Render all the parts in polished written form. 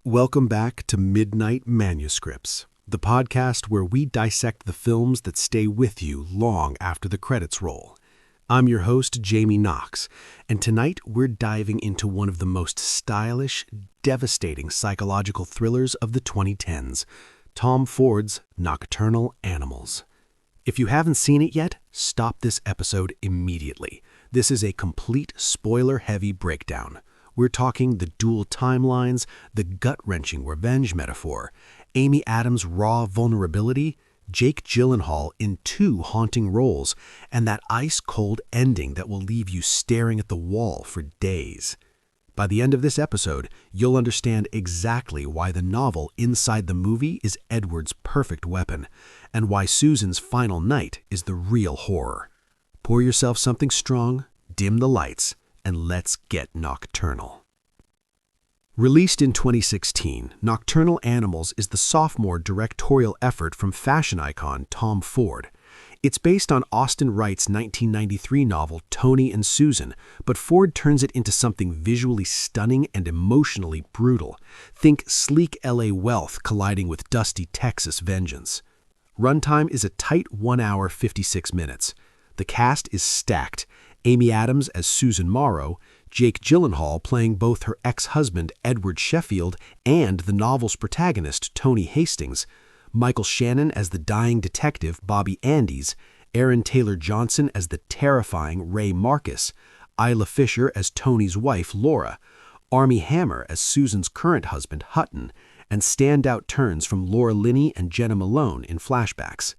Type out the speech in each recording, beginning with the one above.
Welcome back to Midnight Manuscripts, the podcast where we dissect the films that stay with you long after the credits roll. I'm your host, Jamie Knox, and tonight we're diving into one of the most stylish, devastating psychological thrillers of the 2010s, Tom Ford's Nocturnal Animals. If you haven't seen it yet, stop this episode immediately. This is a complete spoiler-heavy breakdown. We're talking the dual timelines, the gut-wrenching revenge metaphor, Amy Adams' raw vulnerability, Jake Gyllenhaal in two haunting roles, and that ice-cold ending that will leave you staring at the wall for days. By the end of this episode, you'll understand exactly why the novel inside the movie is Edward's perfect weapon, and why Susan's final night is the real horror. Pour yourself something strong, dim the lights, and let's get nocturnal. Released in 2016, Nocturnal Animals is the sophomore directorial effort from fashion icon Tom Ford. It's based on Austin Wright's 1993 novel Tony and Susan, but Ford turns it into something visually stunning and emotionally brutal. Think sleek LA wealth colliding with dusty Texas vengeance. Runtime is a tight 1 hour 56 minutes. The cast is stacked. Amy Adams as Susan Morrow, Jake Gyllenhaal playing both her ex-husband Edward Sheffield and the novel's protagonist Tony Hastings, Michael Shannon as the dying detective Bobby Andes, Aaron Taylor-Johnson as the terrifying Ray Marcus, Isla Fisher as Tony's wife Laura, Armie Hammer as Susan's current husband Hutton, and standout turns from Laura Linney and Jenna Malone in flashbacks.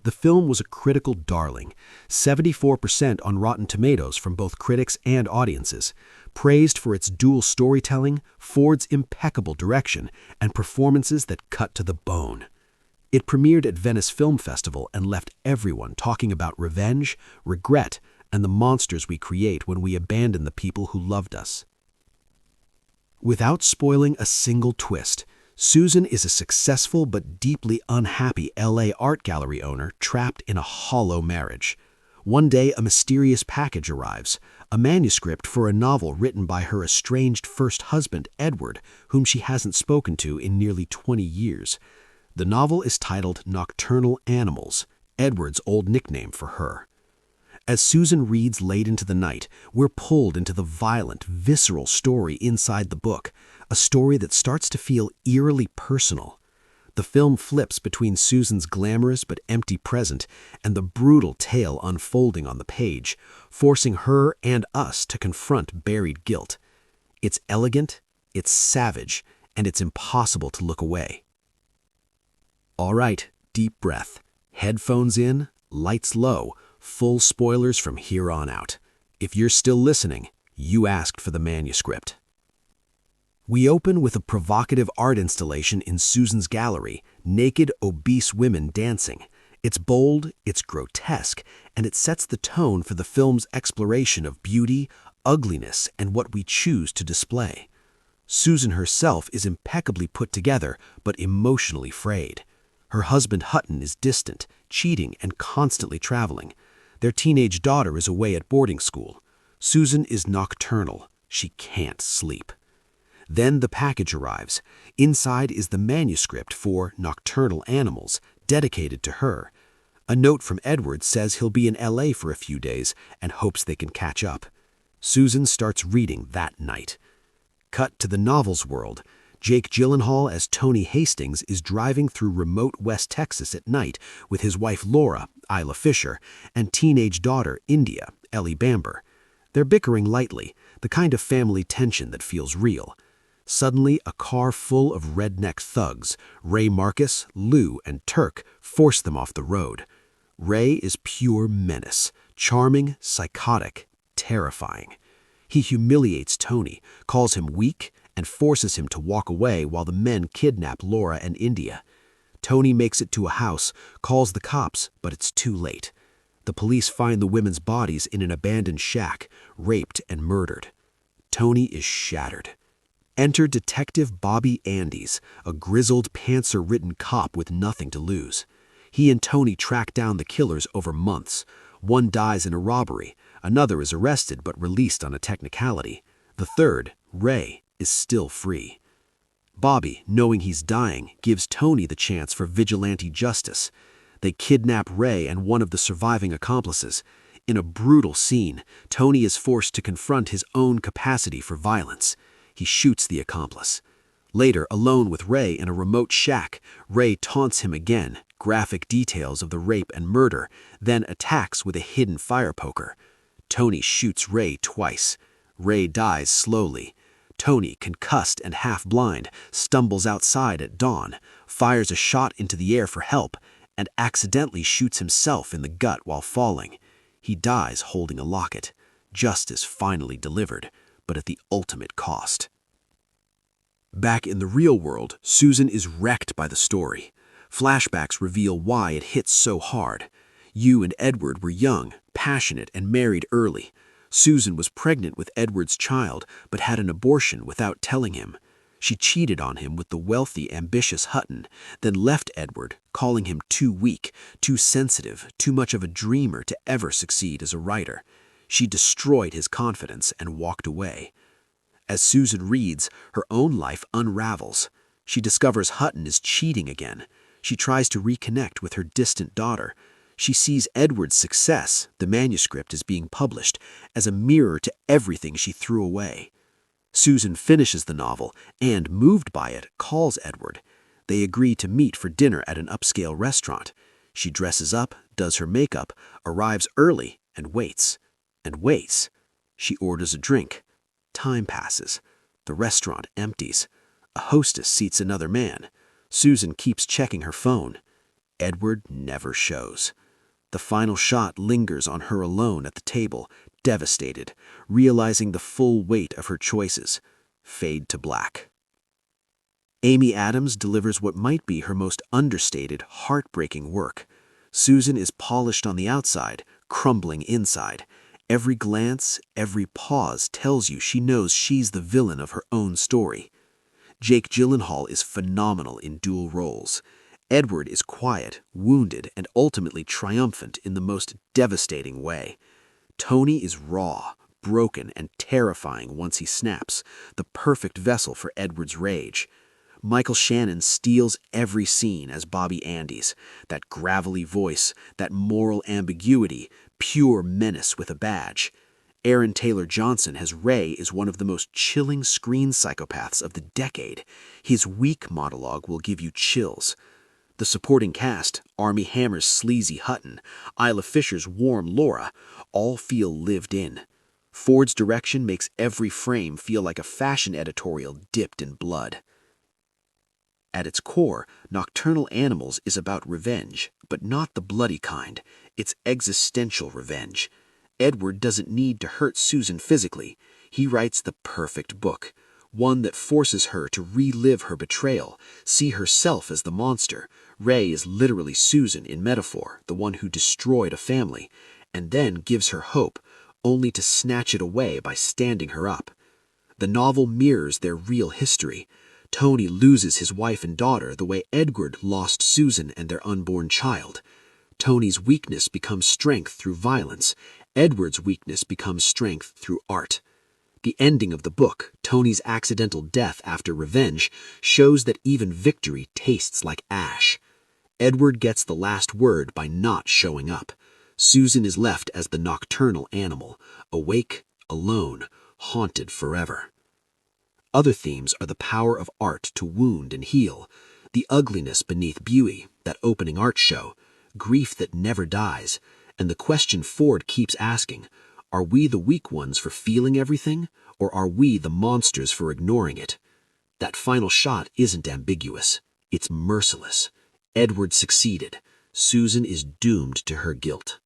The film was a critical darling, 74% on Rotten Tomatoes from both critics and audiences, praised for its dual storytelling, Ford's impeccable direction, and performances that cut to the bone. It premiered at Venice Film Festival and left everyone talking about revenge, regret, and the monsters we create when we abandon the people who loved us. Without spoiling a single twist, Susan is a successful but deeply unhappy LA art gallery owner trapped in a hollow marriage. One day, a mysterious package arrives, a manuscript for a novel written by her estranged first husband, Edward, whom she hasn't spoken to in nearly 20 years. The novel is titled Nocturnal Animals, Edward's old nickname for her. As Susan reads late into the night, we're pulled into the violent, visceral story inside the book, a story that starts to feel eerily personal. The film flips between Susan's glamorous but empty present and the brutal tale unfolding on the page, forcing her and us to confront buried guilt. It's elegant, it's savage, and it's impossible to look away. All right, deep breath, headphones in, lights low, full spoilers from here on out. If you're still listening, you asked for the manuscript. We open with a provocative art installation in Susan's gallery, naked, obese women dancing. It's bold, it's grotesque, and it sets the tone for the film's exploration of beauty, ugliness, and what we choose to display. Susan herself is impeccably put together, but emotionally frayed. Her husband Hutton is distant, cheating, and constantly traveling. Their teenage daughter is away at boarding school. Susan is nocturnal. She can't sleep. Then the package arrives. Inside is the manuscript for Nocturnal Animals, dedicated to her. A note from Edward says he'll be in LA for a few days and hopes they can catch up. Susan starts reading that night. Cut to the novel's world. Jake Gyllenhaal as Tony Hastings is driving through remote West Texas at night with his wife Laura, Isla Fisher, and teenage daughter India, Ellie Bamber. They're bickering lightly, the kind of family tension that feels real. Suddenly, a car full of redneck thugs, Ray Marcus, Lou, and Turk, force them off the road. Ray is pure menace, charming, psychotic, terrifying. He humiliates Tony, calls him weak, and forces him to walk away while the men kidnap Laura and India. Tony makes it to a house, calls the cops, but it's too late. The police find the women's bodies in an abandoned shack, raped and murdered. Tony is shattered. Enter Detective Bobby Andes, a grizzled, pantser-ridden cop with nothing to lose. He and Tony track down the killers over months. One dies in a robbery, another is arrested but released on a technicality. The third, Ray, is still free. Bobby, knowing he's dying, gives Tony the chance for vigilante justice. They kidnap Ray and one of the surviving accomplices. In a brutal scene, Tony is forced to confront his own capacity for violence. He shoots the accomplice. Later, alone with Ray in a remote shack, Ray taunts him again, graphic details of the rape and murder, then attacks with a hidden fire poker. Tony shoots Ray twice. Ray dies slowly. Tony, concussed and half-blind, stumbles outside at dawn, fires a shot into the air for help, and accidentally shoots himself in the gut while falling. He dies holding a locket. Justice finally delivered, but at the ultimate cost. Back in the real world, Susan is wrecked by the story. Flashbacks reveal why it hits so hard. You and Edward were young, passionate, and married early. Susan was pregnant with Edward's child, but had an abortion without telling him. She cheated on him with the wealthy, ambitious Hutton, then left Edward, calling him too weak, too sensitive, too much of a dreamer to ever succeed as a writer. She destroyed his confidence and walked away. As Susan reads, her own life unravels. She discovers Hutton is cheating again. She tries to reconnect with her distant daughter. She sees Edward's success, the manuscript is being published, as a mirror to everything she threw away. Susan finishes the novel and, moved by it, calls Edward. They agree to meet for dinner at an upscale restaurant. She dresses up, does her makeup, arrives early, and waits. And waits. She orders a drink. Time passes. The restaurant empties. A hostess seats another man. Susan keeps checking her phone. Edward never shows. The final shot lingers on her alone at the table, devastated, realizing the full weight of her choices. Fade to black. Amy Adams delivers what might be her most understated, heartbreaking work. Susan is polished on the outside, crumbling inside. Every glance, every pause tells you she knows she's the villain of her own story. Jake Gyllenhaal is phenomenal in dual roles. Edward is quiet, wounded, and ultimately triumphant in the most devastating way. Tony is raw, broken, and terrifying once he snaps, the perfect vessel for Edward's rage. Michael Shannon steals every scene as Bobby Andes, that gravelly voice, that moral ambiguity, pure menace with a badge. Aaron Taylor Johnson as Ray is one of the most chilling screen psychopaths of the decade. His weak monologue will give you chills. The supporting cast, Armie Hammer's sleazy Hutton, Isla Fisher's warm Laura, all feel lived in. Ford's direction makes every frame feel like a fashion editorial dipped in blood. At its core, Nocturnal Animals is about revenge, but not the bloody kind. It's existential revenge. Edward doesn't need to hurt Susan physically. He writes the perfect book, one that forces her to relive her betrayal, see herself as the monster. Ray is literally Susan in metaphor, the one who destroyed a family, and then gives her hope, only to snatch it away by standing her up. The novel mirrors their real history. Tony loses his wife and daughter the way Edward lost Susan and their unborn child. Tony's weakness becomes strength through violence. Edward's weakness becomes strength through art. The ending of the book, Tony's accidental death after revenge, shows that even victory tastes like ash. Edward gets the last word by not showing up. Susan is left as the nocturnal animal, awake, alone, haunted forever. Other themes are the power of art to wound and heal, the ugliness beneath beauty, that opening art show, grief that never dies, and the question Ford keeps asking, are we the weak ones for feeling everything, or are we the monsters for ignoring it? That final shot isn't ambiguous. It's merciless. Edward succeeded. Susan is doomed to her guilt.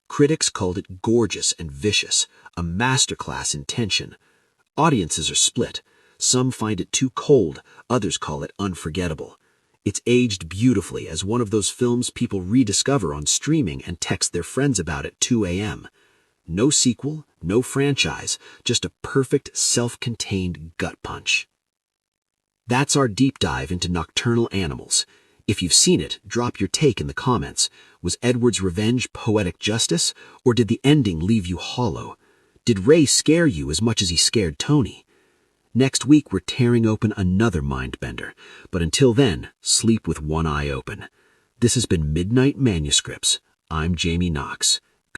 Critics called it gorgeous and vicious, a masterclass in tension. Audiences are split. Some find it too cold, others call it unforgettable. It's aged beautifully as one of those films people rediscover on streaming and text their friends about at 2 a.m. No sequel, no franchise, just a perfect, self-contained gut punch. That's our deep dive into Nocturnal Animals. If you've seen it, drop your take in the comments. Was Edward's revenge poetic justice, or did the ending leave you hollow? Did Ray scare you as much as he scared Tony? Next week, we're tearing open another mind-bender. But until then, sleep with one eye open. This has been Midnight Manuscripts. I'm Jamie Knox.